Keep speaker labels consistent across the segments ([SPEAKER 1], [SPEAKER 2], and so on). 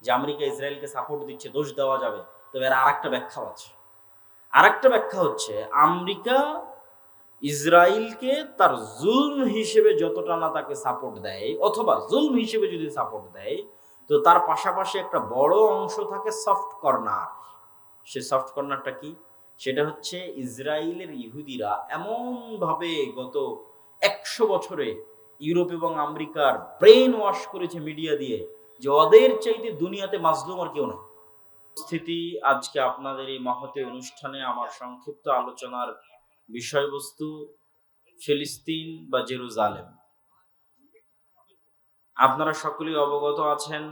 [SPEAKER 1] যে আমেরিকা ইসরায়েলকে সাপোর্ট দিচ্ছে, দোষ দেওয়া যাবে। তবে এর আরেকটা ব্যাখ্যাও আছে। আরেকটা ব্যাখ্যা হচ্ছে আমেরিকা ইসরায়েলকে তার জুলম হিসেবে যতটা না তাকে সাপোর্ট দেয়, অথবা জুলম হিসেবে যদি সাপোর্ট দেয়, তো তার পাশাপাশি একটা বড় অংশ থাকে সফট কর্নার। সে সফট কর্নারটা কি? সেটা হচ্ছে ইসরায়েলের ইহুদিরা এমনভাবে গত 100 বছরে ইউরোপ এবং আমেরিকার ব্রেন ওয়াশ করেছে মিডিয়া দিয়ে, যে ওদের চাইতে দুনিয়াতে মাজলুম আর কেউ নাই। স্থিতি আজকে আপনাদের এই মহতে অনুষ্ঠানে আমার সংক্ষিপ্ত আলোচনার বিষয়বস্তু ফিলিস্তিন বা জেরুজালেম। আপনারা সকলেই অবগত আছেন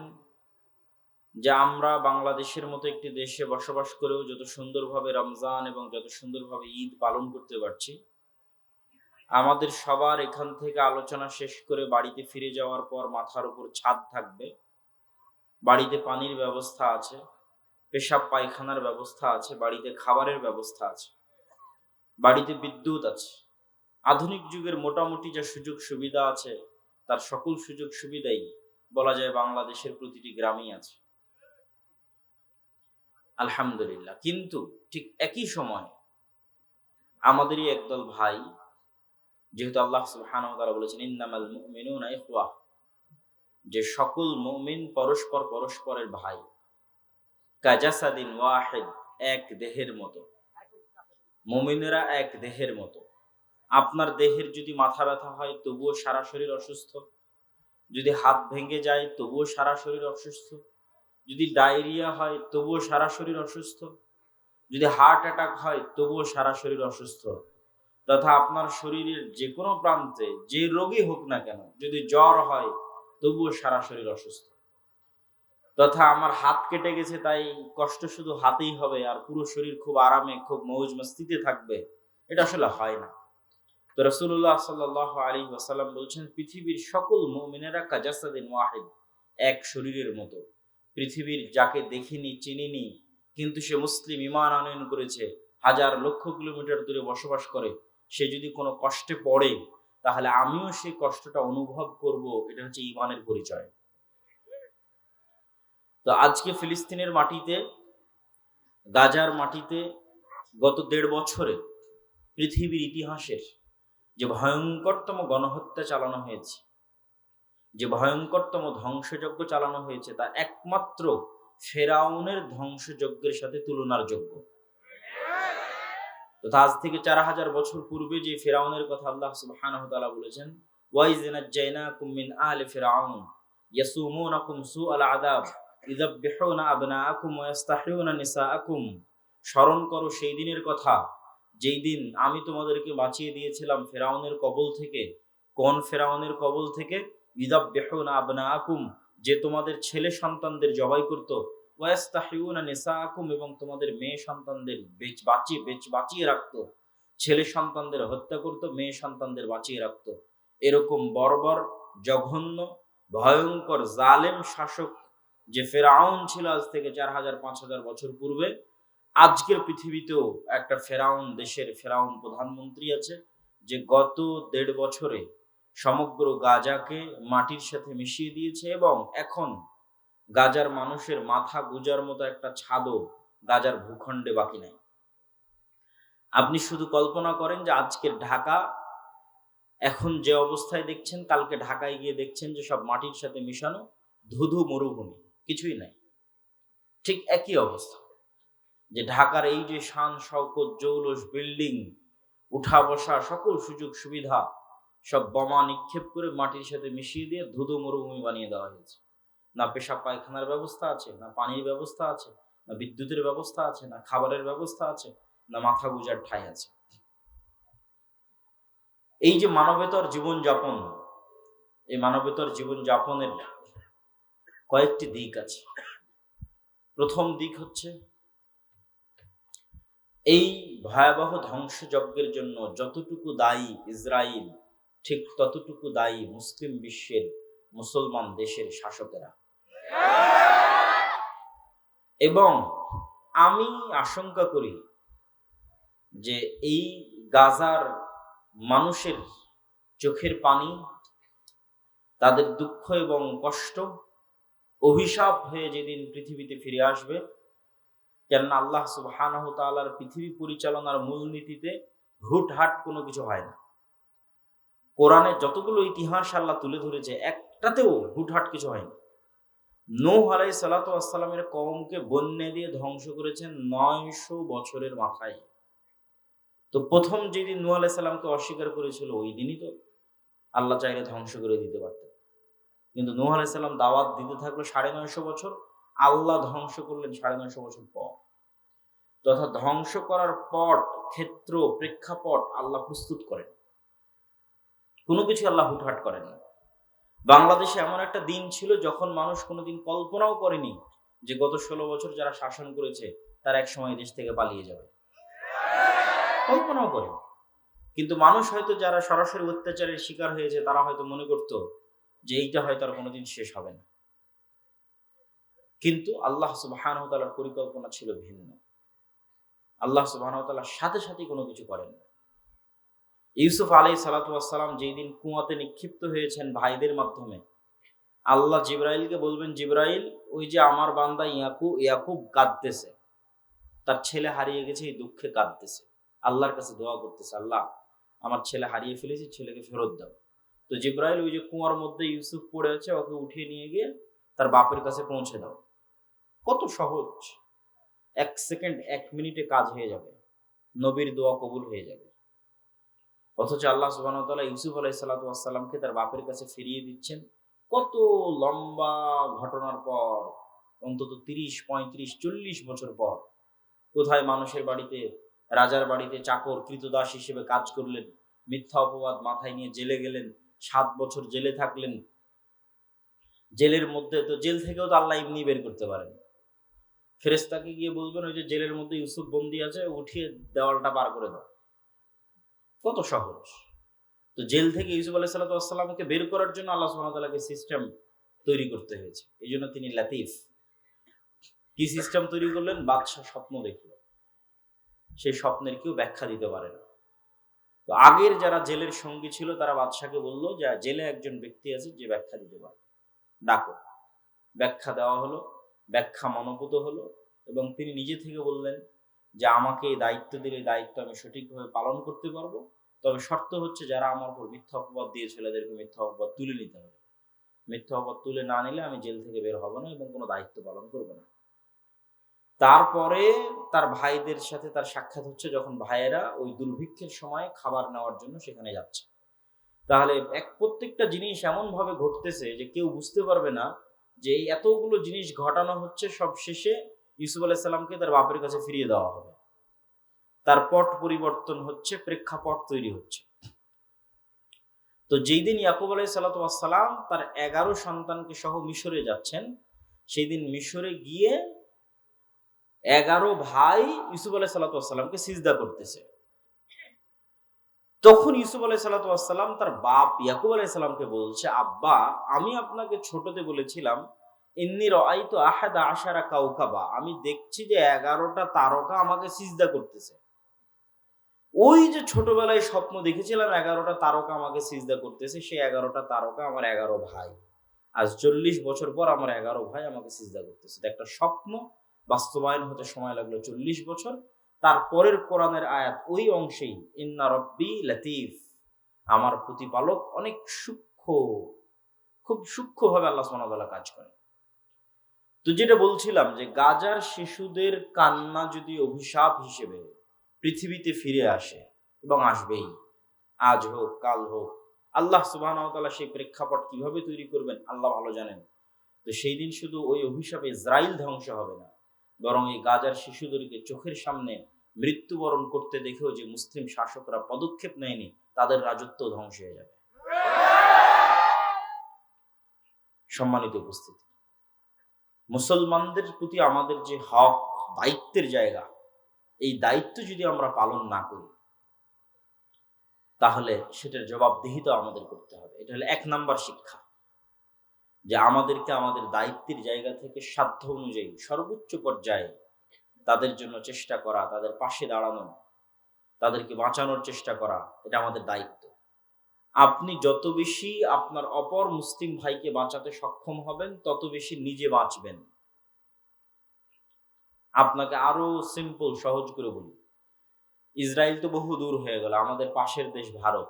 [SPEAKER 1] যে আমরা বাংলাদেশের মতো একটি দেশে বসবাস করেও যত সুন্দরভাবে রমজান এবং যত সুন্দরভাবে ঈদ পালন করতে পারছি, আমাদের সবার এখান থেকে আলোচনা শেষ করে বাড়িতে ফিরে যাওয়ার পর মাথার উপর ছাদ থাকবে, বাড়িতে পানির ব্যবস্থা আছে, পেশাব পায়খানার ব্যবস্থা আছে, বাড়িতে খাবারের ব্যবস্থা আছে, বাড়িতে বিদ্যুৎ আছে, আধুনিক যুগের মোটামুটি যা সুযোগ সুবিধা আছে তার সকল সুযোগ সুবিধাই বলা যায় বাংলাদেশের প্রতিটি গ্রামেই আছে, আলহামদুলিল্লাহ। কিন্তু ঠিক একই সময় আমাদেরই একদল ভাই, যেহেতু আল্লাহ সুবহানাহু ওয়া তাআলা বলেছেন ইন্নামাল মুমিনুনা ইখওয়া, যে সকল মুমিন পরস্পর পরস্পরের ভাই, কাজাসাদিন ওয়াহিদ, এক দেহের মতো। মুমিনেরা এক দেহের মতো। আপনার দেহের যদি মাথা ব্যথা হয় তবুও সারা শরীর অসুস্থ, যদি হাত ভেঙে যায় তবুও সারা শরীর অসুস্থ, যদি ডায়রিয়া হয় তবুও সারা শরীর অসুস্থ, যদি হার্ট অ্যাটাক হয় তবুও সারা শরীর অসুস্থ, তথা আপনার শরীরের যে কোনো প্রান্তে যে রোগই হোক না কেন, যদি জ্বর হয় তবুও সারা শরীর অসুস্থ। তথা আমার হাত কেটে গেছে তাই কষ্ট শুধু হাতেই হবে আর পুরো শরীর খুব আরামে খুব মৌজ মস্তিতে থাকবে, এটা আসলে হয় না। তো রাসূলুল্লাহ সাল্লাল্লাহু আলাইহি ওয়াসাল্লাম বলছেন পৃথিবীর সকল মুমিনেরা কাজাসাদিন ওয়াহিদ, এক শরীরের মতো। পৃথিবীর যাকে দেখিনি চিনিনি কিন্তু সে মুসলিম, ঈমান আনয়ন করেছে, হাজার লক্ষ কিলোমিটার দূরে বসবাস করে, সে যদি কোনো কষ্টে পড়ে তাহলে আমিও সেই কষ্টটা অনুভব করব, এটা হচ্ছে ঈমানের পরিচয়। তো আজকে ফিলিস্তিনের মাটিতে, গাজার মাটিতে গত 1.5 বছরে পৃথিবীর ইতিহাসের যে ভয়ঙ্করতম গণহত্যা চালানো হয়েছে, যে ভয়ঙ্করতম ধ্বংসযজ্ঞ চালানো হয়েছে, তা একমাত্র ফেরাউনের ধ্বংসযজ্ঞের সাথে তুলনার যোগ্য। তো আজ থেকে 4000 বছর পূর্বে যে ফেরাউনের কথা আল্লাহ সুবহানাহু ওয়া তাআলা বলেছেন, ওয়াইজ নাজ্জায়নাকুম মিন আলি ফিরআউন ইয়াসুমুনাকুম সুআল আযাব ইযাববিহুনা আবনাআকুম ওয়া ইস্তাহইউনা নিসাআকুম। স্মরণ করো সেই দিনের কথা যেই দিন আমি তোমাদেরকে বাঁচিয়ে দিয়েছিলাম ফেরাউনের কবল থেকে। কোন ফেরাউনের কবল থেকে? ইযাববিহুনা আবনাআকুম, যে তোমাদের ছেলে সন্তানদের জবাই করত, ওয়া ইস্তাহইউনা নিসাআকুম, এবং তোমাদের মেয়ে সন্তানদের বাঁচিয়ে রাখতো। ছেলে সন্তানদের হত্যা করত, মেয়ে সন্তানদের বাঁচিয়ে রাখতো। এরকম বর্বর, জঘন্য, ভয়ঙ্কর, জালেম শাসক যে ফেরাউন ছিল আজ থেকে 4000-5000 বছর পূর্বে, আজকের পৃথিবীতেও একটা ফেরাউন, দেশের ফেরাউন প্রধানমন্ত্রী আছে, যে গত 1.5 বছরে সমগ্র গাজাকে মাটির সাথে মিশিয়ে দিয়েছে, এবং এখন গাজার মানুষের মাথা গুজার মতো একটা ছাদও গাজার ভূখণ্ডে বাকি নাই। আপনি শুধু কল্পনা করেন যে আজকের ঢাকা এখন যে অবস্থায় দেখছেন, কালকে ঢাকায় গিয়ে দেখছেন যে সব মাটির সাথে মিশানো, ধুধু মরুভূমি, কিছুই নাই। ঠিক একই অবস্থা, যে ঢাকার এই যে শান শওকত, জৌলস, বিল্ডিং, উঠা বসা, সকল সুযোগ সুবিধা সব বোমা নিক্ষেপ করে মাটির সাথে মিশিয়ে দিয়ে ধুধু মরুভূমি বানিয়ে দেওয়া হয়েছে। না পেশাব পায়খানার ব্যবস্থা আছে, না পানির ব্যবস্থা আছে, না বিদ্যুতের ব্যবস্থা আছে, না খাবারের ব্যবস্থা আছে, না মাথা গুজার ঠাঁই আছে। এই যে মানবেতর জীবনযাপন, এই মানবেতর জীবনযাপনের কয়েকটি দিক আছে। প্রথম দিক হচ্ছে এই ভয়াবহ ধ্বংসযজ্ঞের জন্য যতটুকু দায়ী ইসরায়েল, ঠিক ততটুকু দায়ী মুসলিম বিশ্বের মুসলমান দেশের শাসকেরা। এবং আমি আশঙ্কা করি যে এই গাজার মানুষের চোখের পানি, তাদের দুঃখ এবং কষ্ট অভিশাপ হয়ে যেদিন পৃথিবীতে ফিরে আসবে। কেননা আল্লাহ সুবহানাহু ওয়া তাআলার পৃথিবী পরিচালনার মূলনীতিতে হুটহাট কোনো কিছু হয় না। কোরআনে যতগুলো ইতিহাস আল্লাহ তুলে ধরেছে, একটাতেও হুটহাট কিছু হয়নি। নূহ আলাইহিস সালাতু ওয়াস সালামের কওমকে বন্যা দিয়ে ধ্বংস করেছেন ৯০০ বছরের মাথায়। তো প্রথম যেদিন নূহ আলাইহিস সালামকে অস্বীকার করেছিল, ওই দিনই তো আল্লাহ চাইলে ধ্বংস করে দিতে পারতেন। কিন্তু নূহ আলাইহিস সালাম দাওয়াত দিতে থাকলো ৯৫০ বছর, আল্লাহ ধ্বংস করলেন ৯৫০ বছর পর। তথা ধ্বংস করার পট, ক্ষেত্র, প্রেক্ষাপট আল্লাহ প্রস্তুত করেন। কোনো কিছু আল্লাহ হুটহাট করেন না। বাংলাদেশে এমন একটা দিন ছিল যখন মানুষ কোনোদিন কল্পনাও করেনি যে গত ১৬ বছর যারা শাসন করেছে তারা এক সময় দেশ থেকে পালিয়ে যাবে, কল্পনাও করেনি। কিন্তু মানুষ হয়তো যারা সরাসরি অত্যাচারের শিকার হয়েছে তারা হয়তো মনে করতো যে এইটা হয়তো আর কোনোদিন শেষ হবে না। কিন্তু আল্লাহ সুবহানাহু ওয়া তাআলার পরিকল্পনা ছিল ভিন্ন। আল্লাহ সুবহানাহু ওয়া তাআলা সাথে সাথে কোনো কিছু করেন না। ইউসুফ আলাইহিস সালাতু ওয়াস সালাম যেই দিন কুয়াতে নিক্ষিপ্ত হয়েছেন ভাইদের মাধ্যমে, আল্লাহ জিবরাইলকে বলবেন, জিবরাইল, ওই যে আমার বান্দা ইয়াকুব কাঁদতেছে, তার ছেলে হারিয়ে গেছে, এই দুঃখে কাঁদতেছে, আল্লাহর কাছে দোয়া করতেছে, আল্লাহ আমার ছেলে হারিয়ে ফেলেছি, ছেলেকে ফেরত দাও। তো জিবরাইল ওই যে কুয়ার মধ্যে ইউসুফ পড়ে আছে, ওকে উঠিয়ে নিয়ে গিয়ে তার বাপের কাছে পৌঁছে দাও। কত সহজ! ১ সেকেন্ড ১ মিনিটে কাজ হয়ে যাবে, নবীর দোয়া কবুল হয়ে যাবে। অথচ আল্লাহ সুবহানাহু ওয়া তাআলা ইউসুফ আলাইহিস সালাতু ওয়াস সালামকে তার বাপের কাছে ফিরিয়ে দিচ্ছেন কত লম্বা ঘটনার পর, অন্তত ৩০, ৩৫, ৪০ বছর পর। কোথায় মানুষের বাড়িতে, রাজার বাড়িতে চাকর কৃতদাস হিসেবে কাজ করলেন, মিথ্যা অপবাদ মাথায় নিয়ে জেলে গেলেন, ৭ বছর জেলে থাকলেন। জেলের মধ্যে তো, জেল থেকেও তো আল্লাহ এমনি বের করতে পারেন। ফেরেশতাকে গিয়ে বলবেন, ওই যে জেলের মধ্যে ইউসুফ বন্দী আছে, উঠিয়ে দেওয়ালটা পার করে দাও। কত সহজ! তো জেল থেকে ইউসুফ আলাইহিস সালাতু ওয়াস সালামকে বের করার জন্য আল্লাহ সুবহানাহু ওয়া তাআলাকে সিস্টেম তৈরি করতে হয়েছে। এজন্য তিনি লাতিফ। কি সিস্টেম তৈরি করলেন? বাদশা স্বপ্ন দেখলো, সেই স্বপ্নের কেউ ব্যাখ্যা দিতে পারে না। তো আগের যারা জেলের সঙ্গী ছিল তারা বাদশাকে বলল যে জেলে একজন ব্যক্তি আছে যে ব্যাখ্যা দিতে পারে, ডাকো। ব্যাখ্যা দেওয়া হলো, ব্যাখ্যা মনোপুত হলো এবং তিনি নিজে থেকে বললেন যে আমাকে এই দায়িত্ব দিলে এই দায়িত্ব আমি সঠিকভাবে পালন করতে পারবো, তবে শর্ত হচ্ছে যারা আমার উপর মিথ্যা অপবাদ দিয়েছিল এদেরকে মিথ্যা অপবাদ তুলে নিতে হবে। মিথ্যা অপবাদ তুলে না নিলে আমি জেল থেকে বের হব না এবং কোনো দায়িত্ব পালন করব না। তারপরে তার ভাইদের সাথে তার সাক্ষাৎ হচ্ছে, যখন ভাইয়েরা ওই দুর্ভিক্ষের সময় খাবার নেওয়ার জন্য সেখানে যাচ্ছে। তাহলে প্রত্যেকটা জিনিস এমন ভাবে ঘটতেছে যে কেউ বুঝতে পারবে না যে এই এতগুলো জিনিস ঘটানো হচ্ছে, সব শেষে ইউসুফ আলাইহিস সালামকে তার বাপের কাছে ফিরিয়ে দেওয়া হবে। তার পট পরিবর্তন হচ্ছে, প্রেক্ষাপট তৈরি হচ্ছে। তো যেই দিন ইয়াকুব আলাইহিস সালাতু ওয়াস সালাম তার 11 সন্তানকে সহ মিশরে যাচ্ছেন, সেই দিন মিশরে গিয়ে 11 ভাই ইউসুফ আলাইহিস সালাতু ওয়াস সালামকে সিজদা করতেছে। তখন ইউসুফ আলাইহিস সালাতু ওয়াস সালাম তার বাপ ইয়াকুব আলাইহিস সালামকে বলছে, আব্বা, আমি আপনাকে ছোটতে বলেছিলাম ইন্নী রাআইতু আহাদা আশারা কাওকাবা, আমি দেখছি যে 11টা তারকা আমাকে সিজদা করতেছে। ওই যে ছোটবেলায় স্বপ্ন দেখেছিলাম 11টা তারকা আমাকে সিজদা করতেছে, সেই 11টা তারকা আমার 11 ভাই। আজ 40 বছর পর আমার 11 ভাই আমাকে সিজদা করতেছে। একটা স্বপ্ন বাস্তবায়ন হতে সময় লাগলো 40 বছর। তারপরের কোরআনের আয়াত ওই অংশেই, ইন্না রব্বি লাতিফ, আমার প্রতিপালক অনেক সূক্ষ্ম, খুব সূক্ষ্মভাবে আল্লাহ সুবহানাহু ওয়া তাআলা কাজ করেন। তো যেটা বলছিলাম যে গাজার শিশুদের কান্না যদি অভিশাপ হিসেবে পৃথিবীতে ফিরে আসে, এবং আসবেই, আজ হোক কাল হোক, আল্লাহ সুবহানাহু ওয়া তাআলা সেই প্রেক্ষাপট কিভাবে তৈরি করবেন আল্লাহ ভালো জানেন। তো সেই দিন শুধু ওই অভিশাপে ইসরাইল ধ্বংস হবে না, বরং এই গাজার শিশুদেরকে চোখের সামনে মৃত্যুবরণ করতে দেখেও যে মুসলিম শাসকরা পদক্ষেপ নেয়নি, তাদের রাজত্ব ধ্বংস হয়ে যাবে। সম্মানিত উপস্থিতি, মুসলমানদের প্রতি আমাদের যে হক, দায়িত্বের জায়গা, এই দায়িত্ব যদি আমরা পালন না করি তাহলে সেটার জবাবদিহিতা আমাদের করতে হবে। এটা হলো 1 নাম্বার শিক্ষা, যে আমাদেরকে আমাদের দায়িত্বের জায়গা থেকে সাধ্য অনুযায়ী সর্বোচ্চ পর্যায়ে তাদের জন্য চেষ্টা করা, তাদের পাশে দাঁড়ানো, তাদেরকে বাঁচানোর চেষ্টা করা, এটা আমাদের দায়িত্ব। আপনি যত বেশি আপনার অপর মুসলিম ভাইকে বাঁচাতে সক্ষম হবেন, তত বেশি নিজে বাঁচবেন। আপনাকে আরো সিম্পল, সহজ করে বলি, ইসরায়েল তো বহু দূর হয়ে গেল, আমাদের পাশের দেশ ভারত।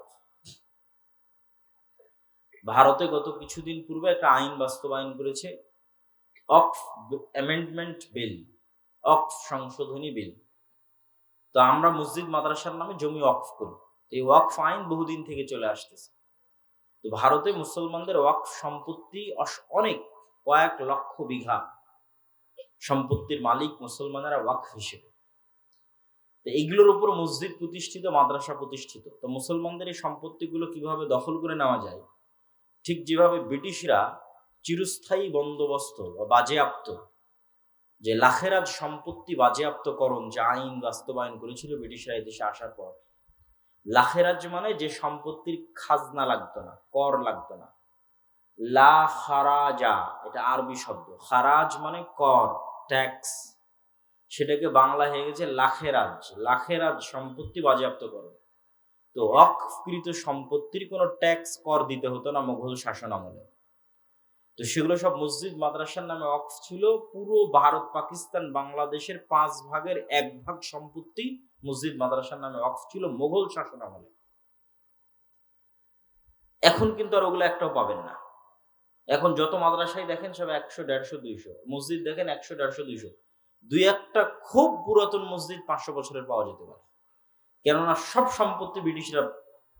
[SPEAKER 1] ভারতে গত কিছুদিন পূর্বে একটা আইন বাস্তবায়ন করেছে, অক্ফ অ্যামেন্ডমেন্ট বিল, অক্ফ সংশোধনী বিল। তো আমরা মসজিদ মাদ্রাসার নামে জমি ওয়াকফ করি, তো এই ওয়াকফ আইন বহুদিন থেকে চলে আসতেছে। তো ভারতে মুসলমানদের ওয়াকফ সম্পত্তি অনেক, কয়েক লক্ষ বিঘা সম্পত্তির মালিক মুসলমানেরা ওয়াকফ হিসেবে। তো এইগুলোর উপর মসজিদ প্রতিষ্ঠিত, মাদ্রাসা প্রতিষ্ঠিত। তো মুসলমানদের এই সম্পত্তিগুলো কিভাবে দখল করে নেওয়া যায়, ঠিক যেভাবে ব্রিটিশরা চিরস্থায়ী বন্দোবস্ত বা বাজেয়াপ্ত, যে লাখেরাজ সম্পত্তি বাজেয়াপ্তকরণ যে আইন বাস্তবায়ন করেছিল ব্রিটিশরা এদেশে আসার পর, লাখেরাজ মানে যে সম্পত্তির খাজনা লাগতো না, কর লাগতো না। লা খারাজা, এটা আরবি শব্দ, খারাজ মানে কর, ট্যাক্স, সেটাকে বাংলা হয়ে গেছে লাখেরাজ। লাখেরাজ সম্পত্তি বাজেয়াপ্তকরণ। তো ওয়াকফকৃত সম্পত্তির কোনো ট্যাক্স, কর দিতে হতো না মুঘল শাসন আমলে। তো সেগুলো সব মসজিদ মাদ্রাসার নামে ওয়াকফ ছিল। পুরো ভারত, পাকিস্তান, বাংলাদেশের 1/5 সম্পত্তি মসজিদ মাদ্রাসার নামে ওয়াকফ ছিল মুঘল শাসন আমলে। এখন কিন্তু আর ওগুলো একটাও পাবেন না। এখন যত মাদ্রাসায় দেখেন সব 100, 150, 200, মসজিদ দেখেন 100, 150, 200। দুই একটা খুব পুরাতন মসজিদ 500 বছরের পাওয়া যেতে পারে, কেননা সব সম্পত্তি ব্রিটিশরা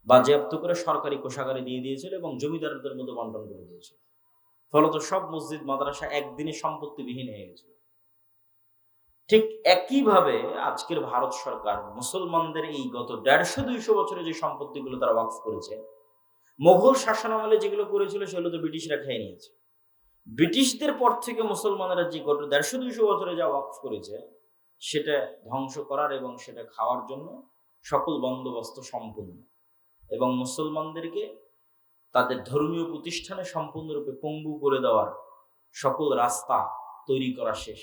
[SPEAKER 1] বাজেয়াপ্ত করে সরকারি কোষাগারে দিয়ে দিয়েছিল এবং জমিদারদের মধ্যে বন্টন করে দিয়েছিল। ফলত সব মসজিদ মাদ্রাসা একদিনে সম্পত্তিবিহীন হয়ে গেছিল। ঠিক একইভাবে আজকের ভারত সরকার মুসলমানদের এই গত 150-200 বছরে যে সম্পত্তিগুলো তারা ওয়াকফ করেছে, মুঘল শাসন আমলে যেগুলো করেছিল সেগুলো তো ব্রিটিশরা খেয়ে নিয়েছে। ব্রিটিশদের পর থেকে মুসলমানেরা যে গত 150-200 বছরে যা ওয়াকফ করেছে, সেটা ধ্বংস করার এবং সেটা খাওয়ার জন্য সকল বন্দোবস্ত সম্পূর্ণ, এবং মুসলমানদেরকে তাদের ধর্মীয় প্রতিষ্ঠানে সম্পূর্ণরূপে পঙ্গু করে দেওয়ার সকল রাস্তা তৈরি করা শেষ।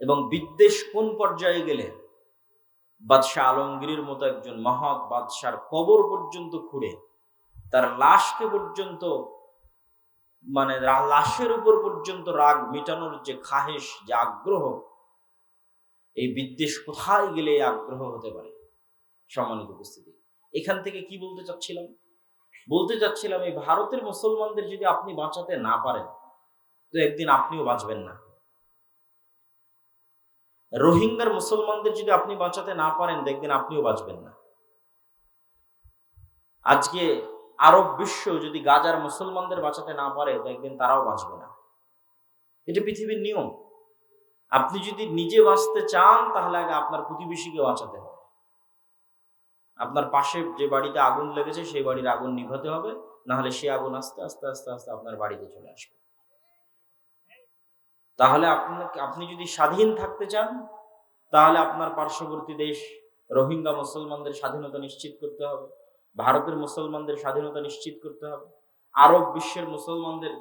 [SPEAKER 1] এবং বিদ্বেষ কোন পর্যায়ে গেলে বাদশাহ আলমগীরের মতো একজন মহৎ বাদশার কবর পর্যন্ত খুঁড়ে তার লাশকে পর্যন্ত, মানে লাশের উপর পর্যন্ত রাগ মেটানোর যে খাহেশ, যে আগ্রহ, এই বিদ্বেষ কোথায় গেলে আগ্রহ হতে পারে। সম্মানিত উপস্থিতি, এখান থেকে কি বলতে চাচ্ছিলাম, এই ভারতের মুসলমানদের যদি আপনি বাঁচাতে না পারেন, তো একদিন আপনিও বাঁচবেন না। রোহিঙ্গার মুসলমানদের যদি আপনি বাঁচাতে না পারেন, দেখবেন আপনিও বাঁচবেন না। আজকে আরব বিশ্ব যদি গাজার মুসলমানদের বাঁচাতে না পারে, দেখবেন তারাও বাঁচবে না। এটা পৃথিবীর নিয়ম। আপনি যদি নিজে বাঁচতে চান, তাহলে আগে আপনার প্রতিবেশীকে বাঁচাতে হবে। আপনার পাশে যে বাড়িতে আগুন লেগেছে সেই বাড়ির আগুন নিভাতে হবে, না হলে সে আগুন আস্তে আস্তে আস্তে আস্তে আপনার বাড়িতে চলে আসবে। তাহলে আপনি যদি স্বাধীন থাকতে চান, তাহলে আপনার পার্শ্ববর্তী দেশ রোহিঙ্গা মুসলমানদের স্বাধীনতা নিশ্চিত করতে হবে, ভারতের মুসলমানদের স্বাধীনতা নিশ্চিত করতে হবে, আরব বিশ্বের মুসলমানদের,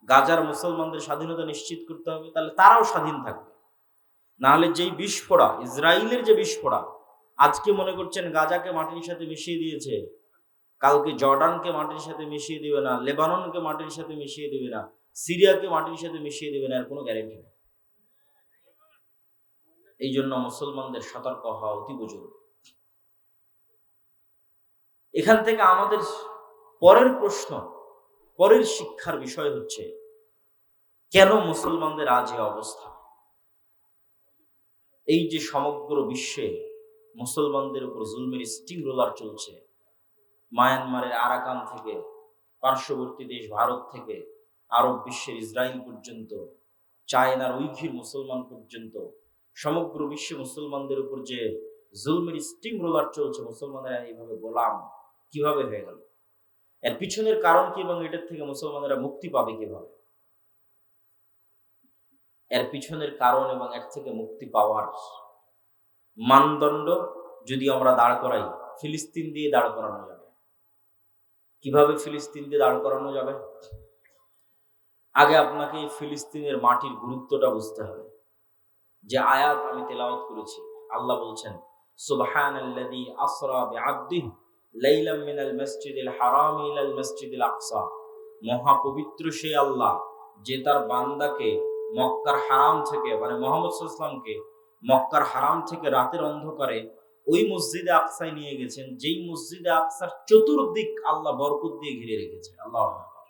[SPEAKER 1] গাজার মুসলমানদের স্বাধীনতা নিশ্চিত করতে হবে। তাহলে তারাও স্বাধীন থাকবে। না হলে যেই বিস্ফোরা, ইসরায়েলের যে বিস্ফোরা, আজকে মনে করছেন গাজাকে মাটির সাথে মিশিয়ে দিয়েছে, কালকে জর্ডানকে মাটির সাথে মিশিয়ে দিবে না, লেবাননকে মাটির সাথে মিশিয়ে দিবে না, সিরিয়াকে মাটির সাথে মিশিয়ে দিবে না, এর কোনো গ্যারেন্টি নেই। এই জন্য মুসলমানদের সতর্ক হওয়া অতি জরুরি। এখান থেকে আমাদের পরের প্রশ্ন, পরের শিক্ষার বিষয় হচ্ছে, কেন মুসলমানদের আজ এই অবস্থা? এই যে সমগ্র বিশ্বে মুসলমানদের উপর জুলমের স্টিং রোলার চলছে, মায়ানমারের আরাকান থেকে পার্শ্ববর্তী দেশ ভারত থেকে আরব বিশ্বের ইসরায়েল পর্যন্ত, চায়নার উইঘুর মুসলমান পর্যন্ত, সমগ্র বিশ্বে মুসলমানদের উপর যে জুলমের স্টিং রোলার চলছে, মুসলমানেরা এইভাবে গোলাম কিভাবে হয়ে গেল? এর পিছনের কারণ কি এবং এটার থেকে মুসলমানেরা মুক্তি পাবে কিভাবে? এর পিছনের কারণ এবং এর থেকে মুক্তি পাওয়ার মানদণ্ড যদি আমরা দাঁড় করাই, ফিলিস্তিন দিয়ে দাঁড় করানো যাবে। কিভাবে ফিলিস্তিন দিয়ে দাঁড় করানো যাবে? আগে আপনাকে ফিলিস্তিনের মাটির গুরুত্বটা বুঝতে হবে। যে আয়াত আমি তেলাওয়াত করেছি, আল্লাহ বলছেন, সুবহানাল্লাযী আসরা বিআবদিহি লাইলাম মিনাল মসজিদিল হারাম ইলাল মসজিদিল আকসা, মহাপবিত্র সেই আল্লাহ যে তার বান্দাকে মক্কার হারাম থেকে, মানে মুহাম্মদ সাল্লাল্লাহু আলাইহি ওয়াসাল্লামকে মক্কার হারাম থেকে রাতের অন্ধকারে ওই মসজিদে আকসায় নিয়ে গেছেন, যেই মসজিদে আকসার চতুর্দিক আল্লাহ বরকত দিয়ে ঘিরে রেখেছে। আল্লাহু আকবার।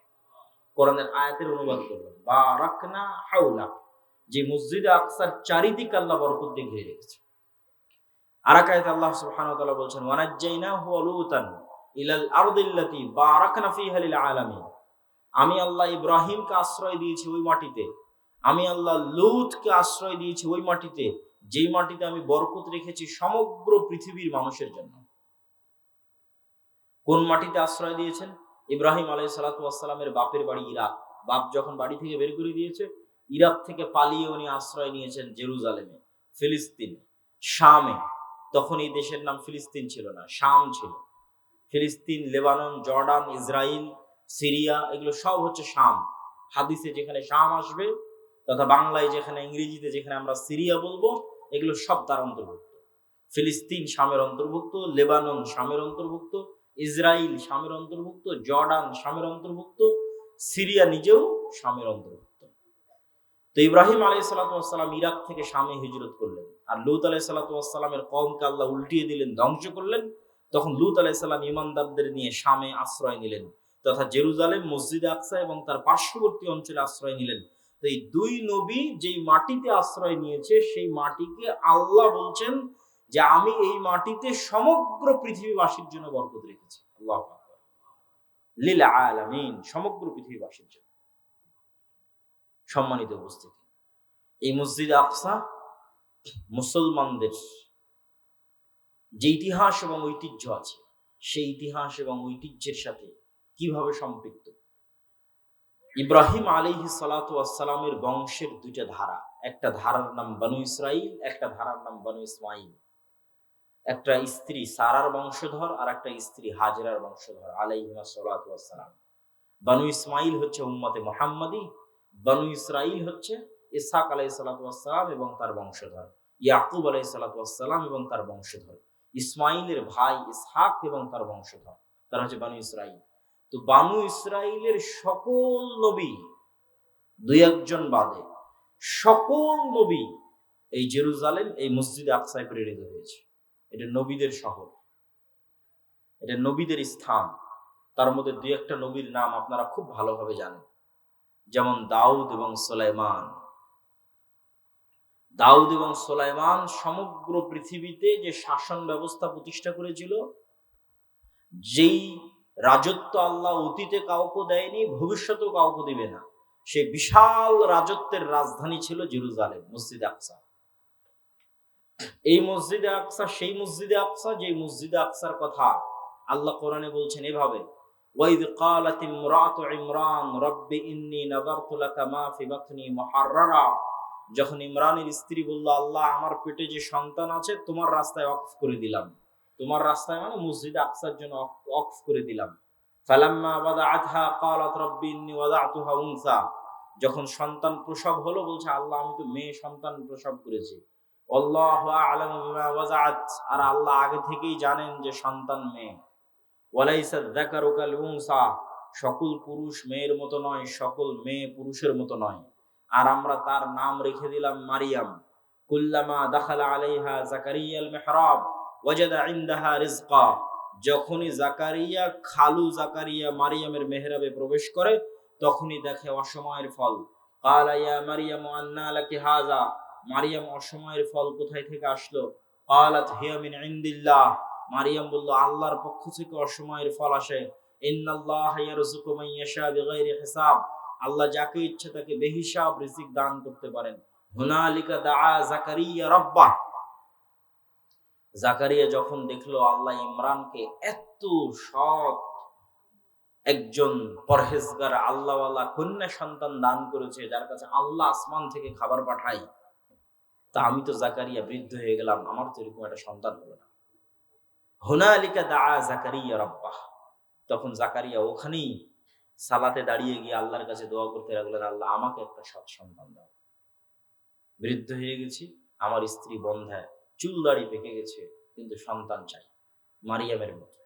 [SPEAKER 1] কোরআনের আয়াতের অনুবাদ করলেন, বারাকনা হাওলা, যে মসজিদে আকসার চারিদিক আল্লাহ বরকত দিয়ে ঘিরে রেখেছে। আর এক আয়াতে আল্লাহ সুবহানাহু ওয়া তাআলা বলছেন, ওয়ানাজ্জাইনাহু ওয়া লূতান ইলাল আরদিল্লাতী বারাকনা ফীহা লিল আলামিন, আমি আল্লাহ ইব্রাহিমকে আশ্রয় দিয়েছি ওই মাটিতে, আমি আল্লাহ লূতকে আশ্রয় দিয়েছি ওই মাটিতে, যেই মাটিতে আমি বরকত রেখেছি সমগ্র পৃথিবীর মানুষের জন্য। কোন মাটিতে আশ্রয় দিয়েছেন? ইব্রাহিম আলাইহিস সালাতু ওয়াস সালামের বাপের বাড়ি ইরাক। বাপ যখন বাড়ি থেকে বের করে দিয়েছে, ইরাক থেকে পালিয়ে উনি আশ্রয় নিয়েছেন জেরুজালেমে, ফিলিস্তিন, শামে। তখন এই দেশের নাম ফিলিস্তিন ছিল না, শাম ছিল। ফিলিস্তিন, লেবানন, জর্ডান, ইসরায়েল, সিরিয়া, এগুলো সব হচ্ছে শাম। হাদিসে যেখানে শাম আসবে, তথা বাংলায় যেখানে, ইংরেজিতে যেখানে আমরা সিরিয়া বলবো, এগুলো সব তার অন্তর্ভুক্ত। ফিলিস্তিন শামের অন্তর্ভুক্ত, লেবানন শামের অন্তর্ভুক্ত, ইসরায়েল শামের অন্তর্ভুক্ত, জর্ডান শামের অন্তর্ভুক্ত, সিরিয়া নিজেও শামের অন্তর্ভুক্ত। তো ইব্রাহিম আলাইহিস সালাতু ওয়াস সালাম ইরাক থেকে শামে হিজরত করলেন, আর লূত আলাইহিস সালাতু ওয়াস সালামের কওমকে আল্লাহ উল্টিয়ে দিলেন, ধ্বংস করলেন। তখন লূত আলাইহিস সালাম ঈমানদারদের নিয়ে শামে আশ্রয় নিলেন, তথা জেরুজালেম, মসজিদে আকসা এবং তার পার্শ্ববর্তী অঞ্চলে আশ্রয় নিলেন। তো এই দুই নবী যেই মাটিতে আশ্রয় নিয়েছে, সেই মাটিকে আল্লাহ বলছেন যে আমি এই মাটিতে সমগ্র পৃথিবীবাসীর জন্য বরকত রেখেছি। আল্লাহু আকবার। লিল আলামিন, সমগ্র পৃথিবীবাসীর জন্য। সম্মানিত উপস্থিতি, এই মসজিদে আকসা মুসলমানদের যে ইতিহাস এবং ঐতিহ্য আছে, সেই ইতিহাস এবং ঐতিহ্যের সাথে কিভাবে সম্পৃক্ত। ইব্রাহিম আলাইহিস সালাতু ওয়াস সালামের বংশের দুইটা ধারা, একটা ধারার নাম বনু ইসরাইল, একটা ধারার নাম বনু ইসমাইল। একটা স্ত্রী সারার বংশধর আর একটা স্ত্রী হাজরার বংশধর আলাইহিমা সালাতু ওয়াস সালাম। বনু ইসমাইল হচ্ছে উম্মতে মুহাম্মাদি, বনু ইসরাইল হচ্ছে ইসহাক আলাইহিস সালাতু ওয়াস সালাম এবং তার বংশধর, ইয়াকুব আলাইহিস সালাতু ওয়াস সালাম এবং তার বংশধর, ইসমাইলের ভাই ইসহাক এবং তার বংশধর, তারা হচ্ছে বনু ইসরাইল। তো বনু ইসরাইলের সকল নবী, দুই একজন বাদে সকল নবী এই জেরুজালেম, এই মসজিদে আকসায় প্রেরিত হয়েছে। এটা নবীদের শহর, এটা নবীদের স্থান। তার মধ্যে দুই একটা নবীর নাম আপনারা খুব ভালোভাবে জানেন, যেমন দাউদ এবং সুলাইমান। দাউদ এবং সুলাইমান সমগ্র পৃথিবীতে যে শাসন ব্যবস্থা প্রতিষ্ঠা করেছিল, যেই রাজত্ব আল্লাহ অতীতে কাউকে দেয়নি, ভবিষ্যতেও কাউকে দিবে না, সেই বিশাল রাজত্বের রাজধানী ছিল জেরুজালেম, মসজিদে আকসা। এই মসজিদে আকসা সেই মসজিদে আকসা, যে মসজিদে আকসার কথা আল্লাহ কোরআনে বলছেন এভাবে, ওয়াইদ ক্বালাত ইমরাতু ইমরান রাব্বি ইন্নী নাযারতু লাকা মা ফি বাতনি মুহাররারা, যখন ইমরানের স্ত্রী বলল, আল্লাহ আমার পেটে যে সন্তান আছে তোমার রাস্তায় ওয়াকফ করে দিলাম, তোমার রাস্তায় মানে মসজিদে আকসার জন্য ওয়াকফ করে দিলাম। ফালাম্মা ওয়াদাআতহা ক্বালাত রাব্বি ইন্নী ওয়াদাতুহা উনসা, যখন সন্তান প্রসব হলো বলছে, আল্লাহ আমি তো মেয়ে সন্তান প্রসব করেছি। আল্লাহু আ'লামু বিমা ওয়াজাআত, আর আল্লাহ আগে থেকেই জানেন যে সন্তান মেয়ে। ওয়ালাইসা যাকারু কাল উনসা, সকল পুরুষ মেয়ের মতো নয়, সকল মেয়ে পুরুষের মতো নয়। আর আমরা তার নাম রেখে দিলাম মারিয়াম। কুল্লামা দাখালা আলাইহা যাকারিয়াল মিহরাব ওয়াজাদা ইনদাহা রিজকা, যখনই জাকারিয়া, খালু জাকারিয়া মারিয়ামের মেহরাবে প্রবেশ করে, তখনই দেখে অসময়ের ফল। ক্বালা ইয়া মারিয়ামু আন্না লাকি হাযা, মারিয়াম অসময়ের ফল কোথায় থেকে আসলো? ক্বালাত হিয়া মিন ইনদিল্লাহ, মারিয়াম বলল আল্লাহর পক্ষ থেকে অসময়ের ফল আসে। ইন্নাল্লাহা ইয়ারযুকু মান ইয়াশা বিগাইরি হিসাব, আল্লাহ যাকে ইচ্ছে তাকে বেহিসাব রিজিক দান করতে পারেন। হুনালিকা দাআ জাকারিয়া রাব্বাহ, জাকারিয়া যখন দেখলো আল্লাহ ইমরানকে এত সৎ একজন পরহেজগার আল্লাহওয়ালা কন্যা সন্তান দান করেছে, যার কাছে আল্লাহ আসমান থেকে খাবার পাঠায়, তা আমি তো জাকারিয়া বৃদ্ধ হয়ে গেলাম, আমার তো এরকম একটা সন্তান হলো না। হুনালিকা দাআ জাকারিয়া রাব্বাহ, তখন জাকারিয়া ওখানেই সালাতে দাঁড়িয়ে গিয়ে আল্লাহর কাছে দোয়া করতে লাগলেন, আল্লাহ আমাকে একটা সৎ সন্তান দাও। বৃদ্ধ হয়ে গেছি, আমার স্ত্রী বন্ধ্যায়, চুল দাড়ি পেকে গেছে, কিন্তু সন্তান চাই মারিয়ামের মতো।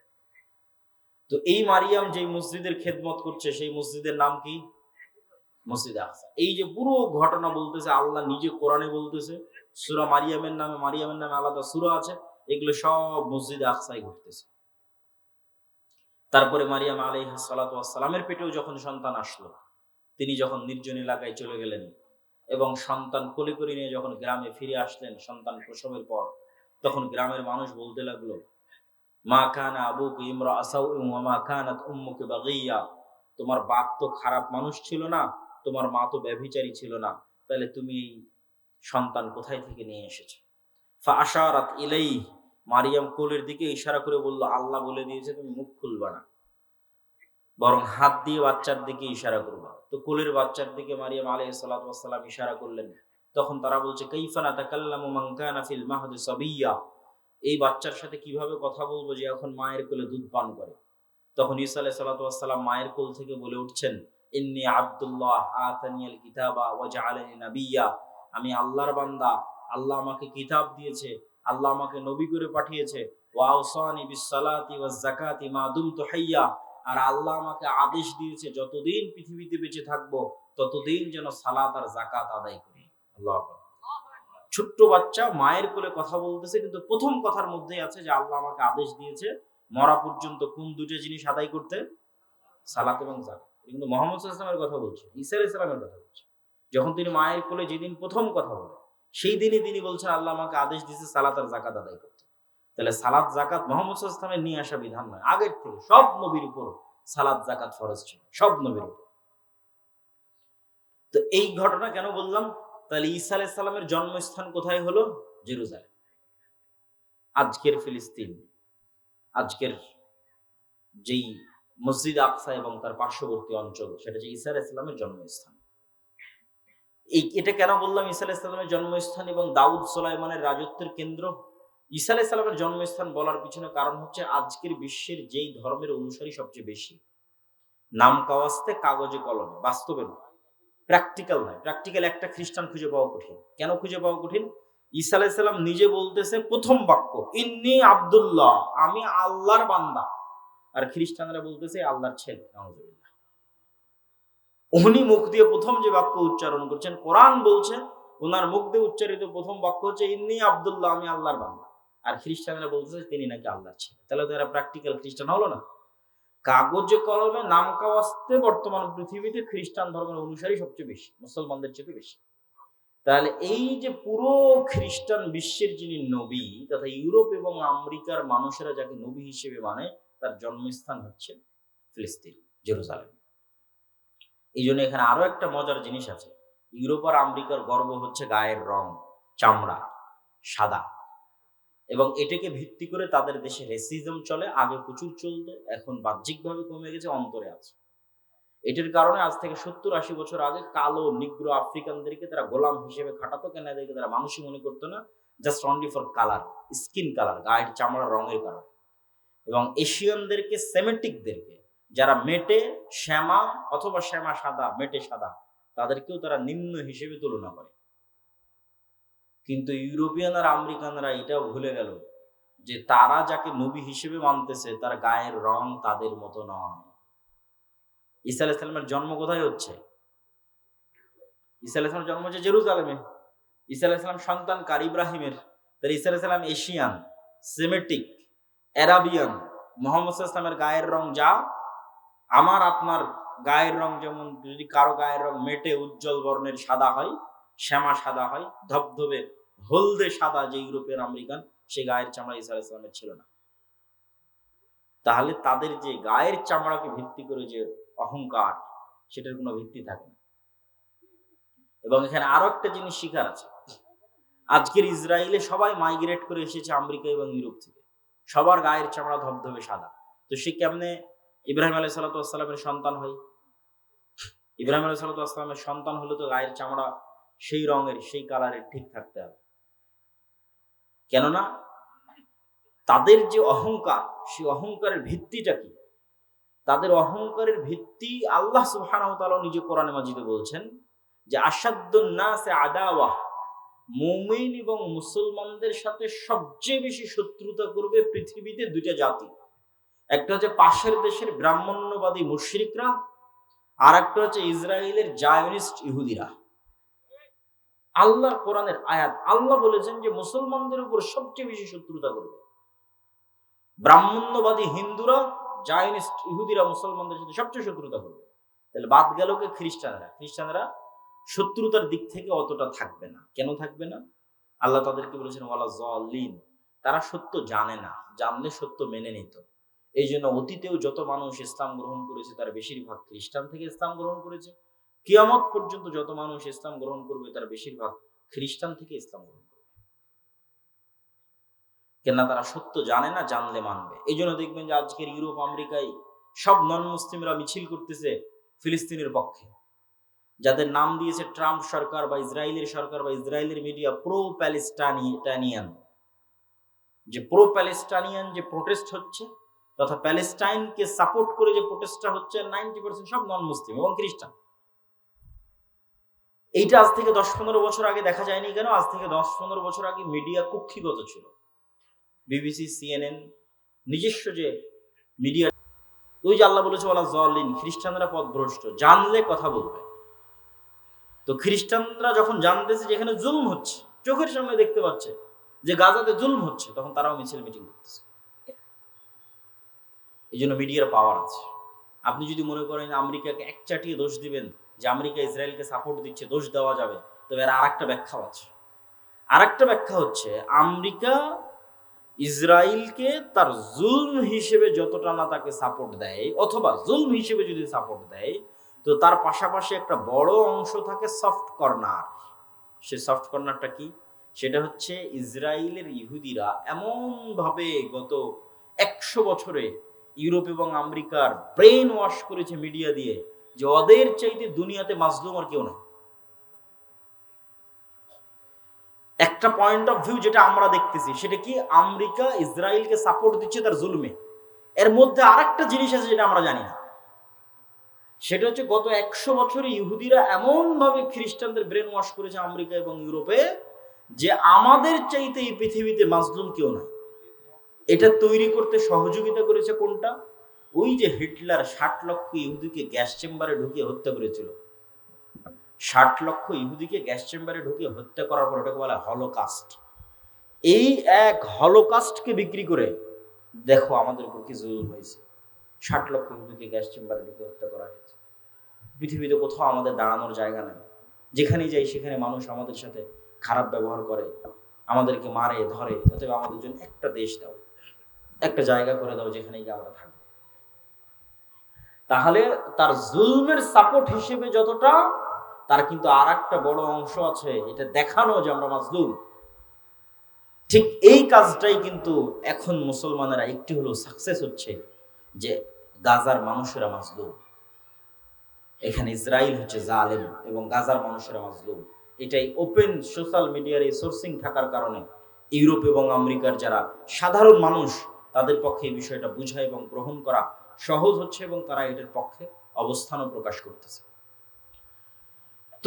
[SPEAKER 1] তো এই মারিয়াম যেই মসজিদের খেদমত করছে সেই মসজিদের নাম কি? মসজিদে আকসা। এই যে পুরো ঘটনা বলতেছে, আল্লাহ নিজে কোরআনে বলতেছে, সূরা মারিয়ামের নামে আলাদা সূরা আছে, এগুলো সব মসজিদে আকসায় ঘটতেছে। তারপরে মারিয়াম আলাইহিস সালাতু ওয়াস সালামের পেটেও যখন সন্তান আসলো, তিনি যখন নির্জন এলাকায় চলে গেলেন এবং সন্তান কোলে করে নিয়ে যখন গ্রামে ফিরে আসলেন সন্তান প্রসবের পর, তখন গ্রামের মানুষ বলতে লাগলো, মা কানা আবুকা ইমরাআ সাউইন ওয়া মা কানাত উম্মুকা বাগিয়া, তোমার বাপ তো খারাপ মানুষ ছিল না, তোমার মা তো ব্যভিচারী ছিল না, তাহলে তুমি এই সন্তান কোথায় থেকে নিয়ে এসেছো? ফা আশারাত ইলাইহি, মারিয়াম কোলের দিকে ইশারা করে বলল, আল্লাহ বলে দিয়েছে তুমি মুখ খুলবা না, বরং হাত দিয়ে বাচ্চার দিকে ইশারা করবা। তো কোলের বাচ্চার দিকে মারিয়াম আলাইহিস সালাতু ওয়াস সালাম ইশারা করলেন। তখন তারা বলছে, কাইফা নাতাকাল্লামু মান কানা ফিল মাহদি সাবিয়্যা, এই বাচ্চার সাথে কিভাবে কথা বলবো যে এখন মায়ের কোলে দুধ পান করে? তখন ঈসা আলাইহিস সালাতু ওয়াস সালাম মায়ের কোল থেকে বলে উঠছেন, ইন্নী আব্দুল্লাহ আতানিয়াল কিতাবা ওয়া জাআলানি নাবিয়্যা, আমি আল্লাহর বান্দা, আল্লাহ আমাকে কিতাব দিয়েছে, আল্লাহ আমাকে নবী করে পাঠিয়েছে, ওয়া আওসানি বিস সালাতি ওয়াজ যাকাতি মা দুমতু হাইয়্যা, আর আল্লাহ আমাকে আদেশ দিয়েছে যতদিন পৃথিবীতে বেঁচে থাকবো ততদিন যেন সালাত আর যাকাত আদায় করি। আল্লাহু আকবার। ছোট্ট বাচ্চা মায়ের কোলে কথা বলতেছে, কিন্তু প্রথম কথার মধ্যেই আছে যে আল্লাহ আমাকে আদেশ দিয়েছে মরা পর্যন্ত কোন দুটো জিনিস আদায় করতে? সালাত এবং যাকাত। কিন্তু মুহাম্মদ সাল্লাল্লাহু আলাইহি ওয়াসাল্লামের কথা বলছে, ঈসা আলাইহিস সালামের কথা বলছে। যখন তিনি মায়ের কোলে যেদিন প্রথম কথা বলেন, সেই দিনই তিনি বলছেন আল্লাহ আমাকে আদেশ দিয়েছে সালাত আর যাকাত আদায় করতে। তাহলে সালাত যাকাত মুহাম্মদ সাল্লাল্লাহু আলাইহি ওয়াসাল্লামের নিয়ে আসা বিধান নয়, আগের থেকে সব নবীর উপর সালাত যাকাত ফরজ ছিল, সব নবীর উপর। তো এই ঘটনা কেন বললাম? তাহলে ঈসা আলাইহিস সালামের জন্মস্থান কোথায় হলো? জেরুজালেম, আজকের ফিলিস্তিন, আজকের যেই মসজিদ আকসা এবং তার পার্শ্ববর্তী অঞ্চল, সেটা যে ঈসা আলাইহিস সালামের জন্মস্থান। এটা কেন বললাম ঈসা আলাইহিস সালামের জন্মস্থান এবং দাউদ সুলাইমানের রাজত্বের কেন্দ্র? ঈসা আলাইহিস সালামের জন্মস্থান বলার পিছনে কারণ হচ্ছে আজকের বিশ্বের যেই ধর্মের অনুসারী সবচেয়ে বেশি, নাম কাওয়াস্তে কাগজে কলমে, বাস্তবে নয়, প্র্যাকটিক্যাল নয়। প্র্যাকটিক্যাল একটা খ্রিস্টান খুঁজে পাওয়া কঠিন। কেন খুঁজে পাওয়া কঠিন? ঈসা আলাইহিস সালাম নিজে বলতেছে প্রথম বাক্য, ইন্নী আব্দুল্লাহ, আমি আল্লাহর বান্দা, আর খ্রিস্টানরা বলতেছে আল্লাহর ছেলে। নাউযুবিল্লাহ। উনি মুখ দিয়ে প্রথম যে বাক্য উচ্চারণ করছেন, কোরআন বলছে ওনার মুখ দিয়ে উচ্চারিত প্রথম বাক্য হচ্ছে ইন্নী আব্দুল্লাহ, আমি আল্লাহর বান্দা, আর খ্রিস্টানরা বলতেছে তিনি নাকি আল্লাহর ছেলে। তাহলে তো এরা প্র্যাকটিক্যাল খ্রিস্টান হলো না? কাগজে কলমে নাম কাওয়াস্তে বর্তমান পৃথিবীতে খ্রিস্টান ধর্মের অনুসারী সবচেয়ে বেশি, মুসলমানদের চেয়ে বেশি। তাহলে এই যে পুরো খ্রিস্টান বিশ্বের যিনি নবী, তথা ইউরোপ এবং আমেরিকার মানুষেরা যাকে নবী হিসেবে মানে, তার জন্মস্থান হচ্ছে ফিলিস্তিন, জেরুজালেম। এই জন্য এখানে আরো একটা মজার জিনিস আছে। ইউরোপ আর আমেরিকার গর্ব হচ্ছে গায়ের রং, চামড়া সাদা, এবং এটাকে ভিত্তি করে তাদের দেশে রেসিজম চলে। আগে প্রচুর চলতো, এখন বাহ্যিকভাবে কমে গেছে, অন্তরে আছে। এটার কারণে আজ থেকে 70-80 বছর আগে কালো নিগ্রো আফ্রিকানদেরকে তারা গোলাম হিসেবে খাটাতো। কেন? এদেরকে তারা মানুষই মনে করতো না, just only for colour, skin colour, গায়ের চামড়ার রঙের কারণে। এবং এশিয়ানদেরকে, সেমেটিকদেরকে, যারা মেটে শ্যামা অথবা শ্যামা সাদা, মেটে সাদা, তাদেরকেও তারা নিম্ন হিসেবে তুলনা করে। কিন্তু ইউরোপিয়ান আর আমেরিকানরা এটাও ভুলে গেল যে তারা যাকে নবী হিসেবে মানতেছে তার গায়ের রং তাদের মতো নয়। ঈসা আলাইহিস সালামের জন্ম কোথায় হচ্ছে? ঈসা আলাইহিস সালামের জন্ম হচ্ছে জেরুজালেমে। ঈসা আলাইহিস সালাম সন্তান কার? ইব্রাহিমের। তাহলে ঈসা আলাইহিস সালাম এশিয়ান, সেমেটিক, অ্যারাবিয়ান। মুহাম্মদ সাল্লাল্লাহু আলাইহি ওয়াসাল্লামের গায়ের রং যা, আমার আপনার গায়ের রং যেমন, যদি কারো গায়ের রং মেটে উজ্জ্বল বর্ণের সাদা হয়, শ্যামা সাদা হয়, ধবধবে হলদে সাদা যে ইউরোপিয়ান আমেরিকান, সে গায়ের চামড়া ঈসা আলাইহিস সালামের ছিল না। তাহলে তাদের যে গায়ের চামড়াকে ভিত্তি করে যে অহংকার, সেটার কোনো ভিত্তি থাকে না। এবং এখানে আরো একটা জিনিস শিখার আছে। আজকের ইসরায়েলে সবাই মাইগ্রেট করে এসেছে আমেরিকা এবং ইউরোপ থেকে, সবার গায়ের চামড়া ধবধবে সাদা। তো সে কেমনে ইব্রাহিম আলাইহিস সালাতু ওয়াস সালামের সন্তান হয়? ইব্রাহিম আলাইহিস সালাতু ওয়াস সালামের সন্তান হলে তো গায়ের চামড়া সেই রঙের, সেই কালারের ঠিক থাকতে হবে। কেননা তাদের যে অহংকার, সেই অহংকারের ভিত্তিটা কি? তাদের অহংকারের ভিত্তি আল্লাহ সুবহানাহু ওয়া তাআলা নিজে কোরআনে মাজিদে বলছেন যে আশাদ্দুন নাসে আদাওয়া, মুমিন এবং মুসলমানদের সাথে সবচেয়ে বেশি শত্রুতা করবে পৃথিবীতে দুইটা জাতি। একটা হচ্ছে পাশের দেশের ব্রাহ্মণ্যবাদী মুশরিকরা, আর একটা হচ্ছে ইসরায়েলের জায়নিস্ট ইহুদিরা। আল্লাহর কোরআনের আয়াত, আল্লাহ বলেছেন যে মুসলমানদের উপর সবচেয়ে বেশি শত্রুতা করবে ব্রাহ্মণ্যবাদী হিন্দুরা, জায়নিস্ট ইহুদিরা মুসলমানদের সাথে সবচেয়ে শত্রুতা করবে। তাহলে বাদ গেল কে? খ্রিস্টানরা শত্রুতার দিক থেকে অতটা থাকবে না। কেন থাকবে না? আল্লাহ তাদেরকে বলেছেন ওয়ালা যালিন, তারা সত্য জানে না, জানলে সত্য মেনে নিত। এই জন্য অতীতেও যত মানুষ ইসলাম গ্রহণ করেছে তার বেশিরভাগ খ্রিস্টান থেকে ইসলাম গ্রহণ করেছে। কিয়ামত পর্যন্ত যত মানুষ ইসলাম গ্রহণ করবে তার বেশিরভাগ খ্রিস্টান থেকে ইসলাম গ্রহণ করবে। কেননা তারা সত্য জানে না, জানলে মানবে। এই জন্য দেখবেন যে আজকের ইউরোপ আমেরিকায় সব নন মুসলিমরা মিছিল করতেছে ফিলিস্তিনের পক্ষে, যাদের নাম দিয়েছে ট্রাম্প সরকার বা ইসরায়েলের সরকার বা ইসরায়েলের মিডিয়া প্রো প্যালেস্টাইনিয়ান। যে প্রো প্যালেস্টাইনিয়ান যে প্রোটেস্ট হচ্ছে, তথা প্যালেস্টাইনকে সাপোর্ট করে যে প্রোটেস্টটা হচ্ছে, 90% সব নন মুসলিম এবং খ্রিস্টান। এইটা আজ থেকে 10-15 বছর আগে দেখা যায়নি কেন? আজ থেকে 10-15 বছর আগে মিডিয়া কুক্ষিগত ছিল। বিবিসি, সিএনএন, নিজস্ব যে মিডিয়া। ওই যে আল্লাহ বলেছে ওয়ালা যালিন, খ্রিস্টানরা পথভ্রষ্ট, জানলে কথা বলবে। তো খ্রিস্টানরা যখন জানতেছে যে এখানে জুলুম হচ্ছে, চোখের সামনে দেখতে পাচ্ছে যে গাজাতে জুলুম হচ্ছে, তখন তারাও মিছিল মিটিং করতেছে। এই জন্য মিডিয়ার পাওয়ার আছে। আপনি যদি মনে করেন আমেরিকাকে একচাটিয়ে দোষ দিবেন যে আমেরিকা ইসরায়েলকে সাপোর্ট দিচ্ছে, দোষ দেওয়া যাবে, তবে এর আরেকটা ব্যাখ্যা আছে। আরেকটা ব্যাখ্যা হচ্ছে আমেরিকা ইসরায়েলকে তার জুলম হিসেবে যতটা না তাকে সাপোর্ট দেয়, অথবা জুলম হিসেবে যদি সাপোর্ট দেয়, তো তার পাশাপাশি একটা বড় অংশ থাকে সফট কর্নার। সে সফট কর্নারটা কি? সেটা হচ্ছে ইসরায়েলের ইহুদিরা এমনভাবে গত 100 বছরে ইউরোপ এবং আমেরিকার ব্রেন ওয়াশ করেছে মিডিয়া দিয়ে, যে ওদের চাইতে দুনিয়াতে মাজলুম আর কেউ না। একটা পয়েন্ট অফ ভিউ যেটা আমরা দেখতেছি সেটা কি? আমেরিকা ইসরায়েলকে সাপোর্ট দিচ্ছে তার জুলুমে। এর মধ্যে আরেকটা জিনিস আছে যেটা আমরা জানি না, সেটা হচ্ছে গত 100 বছরে ইহুদিরা এমনভাবে খ্রিস্টানদের ব্রেন ওয়াশ করেছে আমেরিকা এবং ইউরোপে, যে আমাদের চাইতে এই পৃথিবীতে মাজলুম কেউ নাই। এটা তৈরি করতে সহযোগিতা করেছে কোনটা? ওই যে হিটলার 60 লক্ষ ইহুদিকে গ্যাস চেম্বারে ঢুকিয়ে হত্যা করেছিল। 60 লক্ষ ইহুদিকে গ্যাস চেম্বারে ঢুকিয়ে হত্যা করার পর ওটাকে বলা হলোকাস্ট। এই এক হলোকাস্টকে বিক্রি করে দেখো আমাদের উপর কি জুলুম হয়েছে। 60 লক্ষ ইহুদিকে গ্যাস চেম্বারে ঢুকিয়ে হত্যা করা হয়েছে। পৃথিবীতে কোথাও আমাদের দাঁড়ানোর জায়গা নেই। যেখানেই যাই সেখানে মানুষ আমাদের সাথে খারাপ ব্যবহার করে, আমাদেরকে মারে ধরে। অতএব আমাদের জন্য একটা দেশ দাও, একটা জায়গা করে দাও যেখানে গিয়ে আমরা থাকবো। তাহলে তার জুলমের সাপোর্ট হিসেবে যতটা, তার কিন্তু আর একটা বড় অংশ আছে এটা দেখানো যে আমরা মাজলুম। ঠিক এই কাজটাই কিন্তু এখন মুসলমানেরা একটি হলো সাকসেস হচ্ছে, যে গাজার মানুষেরা মাজলুম, এখানে ইসরায়েল হচ্ছে জালেম এবং গাজার মানুষেরা মাজলুম। এটাই ওপেন সোশ্যাল মিডিয়ার এই সোর্সিং থাকার কারণে ইউরোপ এবং আমেরিকার যারা সাধারণ মানুষ, তাদের পক্ষে এই বিষয়টা বোঝা এবং গ্রহণ করা সহজ হচ্ছে এবং তারা এটার পক্ষে অবস্থানও প্রকাশ করতেছে।